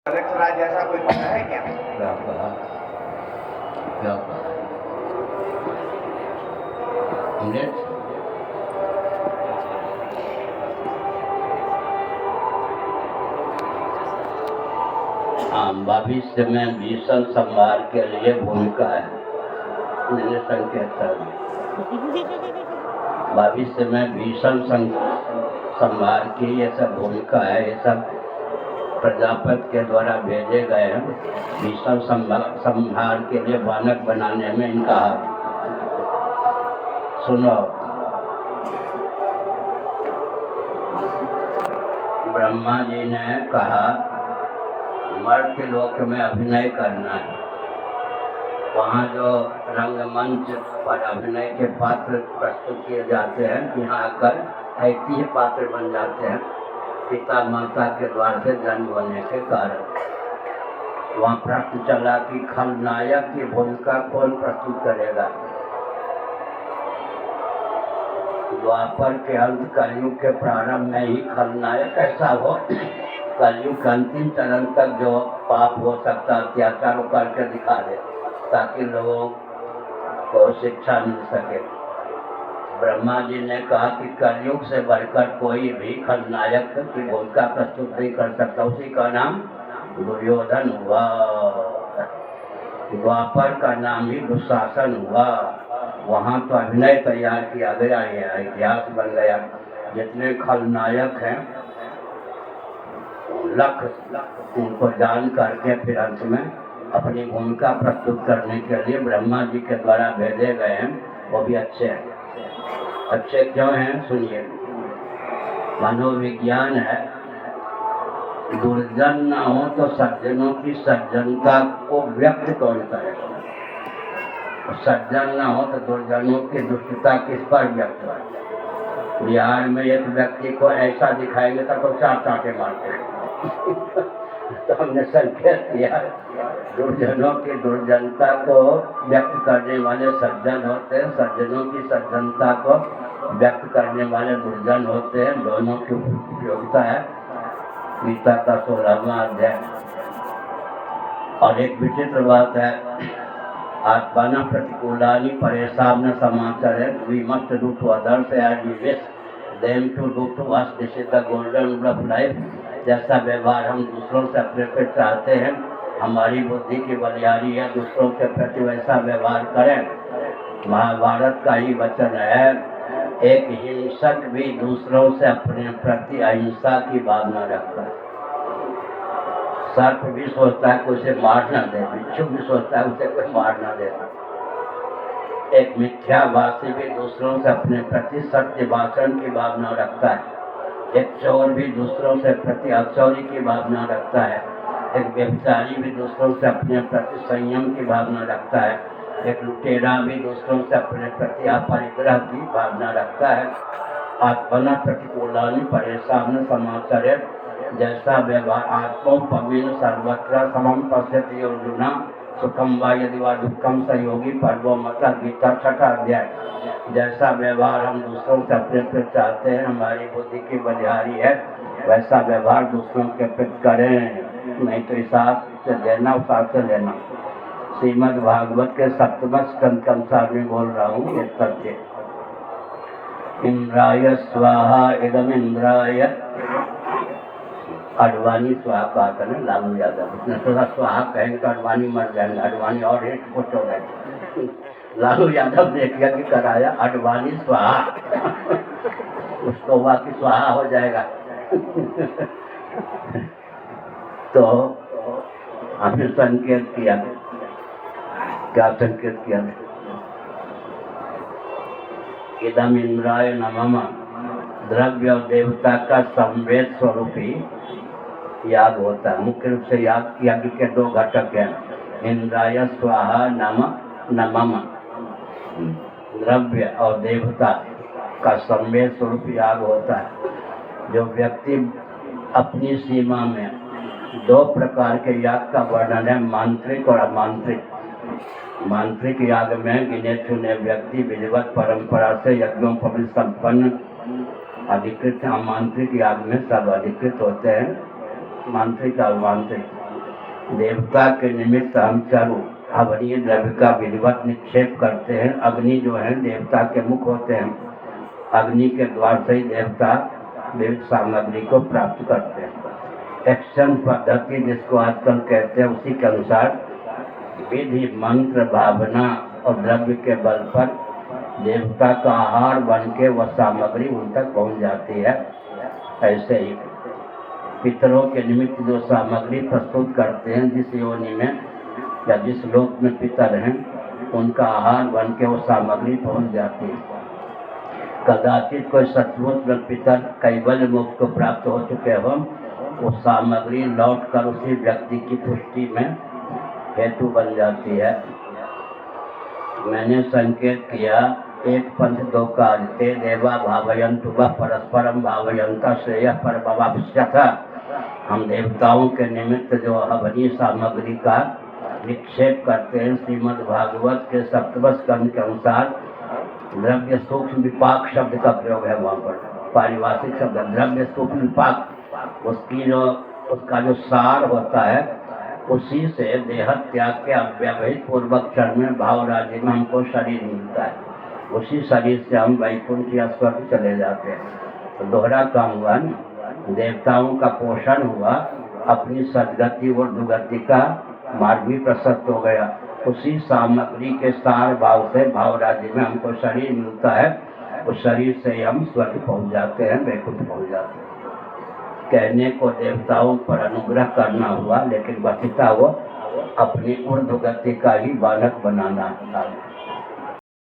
राज ऐसा कोई पता है क्या? क्या कहा? क्या कहा? इंग्लिश? हाँ, भविष्य में भीषण संहार के लिए भूमिका है। मैंने संकेत कर दिया। भविष्य में भीषण संहार की ये सब भूमिका है। ये सब प्रजापति के द्वारा भेजे गए हैं भीषण संहार के लिए बानक बनाने में इनका हाथ। सुनो, ब्रह्मा जी ने कहा मर्त्य लोक में अभिनय करना है। वहाँ जो रंगमंच पर अभिनय के पात्र प्रस्तुत किए जाते हैं, यहाँ आकर ऐतिह्य पात्र बन जाते हैं पिता माता के द्वार से जन्म होने के कारण। वहाँ प्रश्न चला कि खलनायक की भूमिका कौन प्रस्तुत करेगा। द्वापर के अंत कलयुग के प्रारंभ में ही खलनायक ऐसा हो कलयुग के अंतिम चरण तक जो पाप हो सकता अत्याचार करके दिखा दे ताकि लोगों को शिक्षा मिल सके। ब्रह्मा जी ने कहा कि कलयुग से बढ़कर कोई भी खलनायक की भूमिका प्रस्तुत नहीं कर सकता। उसी का नाम दुर्योधन हुआ। द्वापर का नाम ही दुशासन हुआ। वहाँ तो अभिनय तैयार किया गया, है इतिहास बन गया। जितने खलनायक हैं लख उनको जान करके फिर अंत में अपनी भूमिका प्रस्तुत करने के लिए ब्रह्मा जी के द्वारा भेजे गए हैं। वो भी अच्छे हैं। अच्छे क्यों हैं सुनिए। मनोविज्ञान है, दुर्जन न हो तो सज्जनों की सज्जनता को व्यक्त कौन करेगा। सज्जन न हो तो दुर्जनों की दुष्टता किस पर व्यक्त हो। बिहार में एक व्यक्ति को ऐसा दिखाएंगे तो चार चाटे मारते तो हमने संकेत किया दुर्जनों की दुर्जनता को व्यक्त करने वाले सज्जन होते हैं, सज्जनों की सज्जनता को व्यक्त करने वाले दुर्जन होते हैं। दोनों की उपयोगिता है गीता का 16वां अध्याय। और एक विचित्र बात है, आत्माना प्रतिकूलानि परेशान समाचार we must do to others as we wish them to do to us. This is the golden rule of life. जैसा व्यवहार हम दूसरों से अपने पे चाहते हैं, हमारी बुद्धि की बलिहारी है दूसरों के प्रति वैसा व्यवहार करें। महाभारत का ही वचन है, एक हिंसक भी दूसरों से अपने प्रति अहिंसा की भावना रखता है। सर्प भी सोचता है कोई उसे मार ना दे, बिच्छू भी सोचता है उसे कोई मार ना दे। एक मिथ्याभाषी भी दूसरों से अपने प्रति सत्य भाषण की भावना रखता है। एक चोर भी दूसरों से प्रति अचौरी की भावना रखता है। एक व्यभिचारी भी दूसरों से अपने प्रति संयम की भावना रखता है। एक लुटेरा भी दूसरों से अपने प्रति अपरिग्रह की भावना रखता है। आत्मना प्रतिकूलानि परेशान समाचार। जैसा व्यवहार आत्मोपमीन सर्वत्र समम पश्यति अर्जुन सुखम वा यदि वा दुखम सहयोगी पर्वो मत गीता 6वां अध्याय। जैसा व्यवहार हम दूसरों से अपने प्रति चाहते हैं, हमारी बुद्धि की बलिहारी है, वैसा व्यवहार दूसरों के प्रति करें, नहीं तो हिसाब से देना उसाब से लेना। श्रीमद् भागवत के 7वें स्कंद के अनुसार में बोल रहा हूँ ये तथ्य। इंद्राय स्वाहा इदम इंद्राय। अडवाणी स्वाहा कहा था ना लालू यादव। उसने सोचा स्वाहा कहेंगे तो अडवाणी मर जाएंगे, अडवाणी और हिट पुट हो गए। लालू यादव ने यज्ञ कराया अडवाणी स्वाहा उसको हुआ कि स्वाहा हो जाएगा तो हमने संकेत किया। क्या संकेत किया? इदम इंद्राय नमः। द्रव्य और देवता का संवेद स्वरूपी याग होता है। मुख्य रूप से यज्ञ के दो घटक हैं, इंद्राय स्वाहा नमः। द्रव्य और देवता का संवेद स्वरूप याग होता है। जो व्यक्ति अपनी सीमा में दो प्रकार के याग का वर्णन है, मांत्रिक और अमांत्रिक। मांत्रिक याग में गिने चुने व्यक्ति विधिवत परंपरा से यज्ञों पर संपन्न अधिकृत। अमांत्रिक याग में सब अधिकृत होते हैं, मांत्रिक और अमांत्रिक। देवता के निमित्त हम चारों हवनीय द्रव्य का विधिवत निक्षेप करते हैं। अग्नि जो है देवता के मुख होते हैं, अग्नि के द्वार से ही देवता विविध सामग्री को प्राप्त करते हैं। एक्शन पद्धति जिसको आजकल कहते हैं, उसी के अनुसार विधि मंत्र भावना और द्रव्य के बल पर देवता का आहार बन के वह सामग्री उन तक पहुँच जाती है। ऐसे ही पितरों के निमित्त जो सामग्री प्रस्तुत करते हैं, जिस योनि में या जिस लोक में पितर हैं, उनका आहार बन के वो सामग्री पहुँच जाती है। कदाचित कोई सचमुच में पितर कैवल्य मोक्ष को प्राप्त हो चुके हों, वो सामग्री लौट कर उसी व्यक्ति की पुष्टि में हेतु बन जाती है। मैंने संकेत किया, एक पंथ दो कार्य, ते देवा भावयन्तु वह परस्परम भावयन्ता श्रेय परमवाप्स्यथ। हम देवताओं के निमित्त जो हवनीय सामग्री का निक्षेप करते हैं, श्रीमद् भागवत के सप्तम स्कंद के अनुसार द्रव्य सूक्ष्म विपाक शब्द का प्रयोग है। वहाँ पर पारिभाषिक शब्द द्रव्य सूक्ष्म विपाक, उसका जो सार होता है, उसी से देह त्याग के अव्यवहित पूर्वक क्षण में भाव राज्य में हमको शरीर मिलता है। उसी शरीर से हम वैकुंठ या स्वर्ग चले जाते हैं। तो दोहरा काम हुआ, देवताओं का पोषण हुआ, अपनी सदगति और दुगति का मार्ग भी प्रशस्त हो गया। उसी सामग्री के सार भाव से भाव राज्य में हमको शरीर मिलता है। उस शरीर से हम स्वर्ग पहुँच जाते हैं, वैकुंठ पहुँच जाते हैं। कहने को देवताओं पर अनुग्रह करना हुआ, लेकिन वस्तुतः वो अपनी ऊर्ध्व गति का ही बालक बनाना था।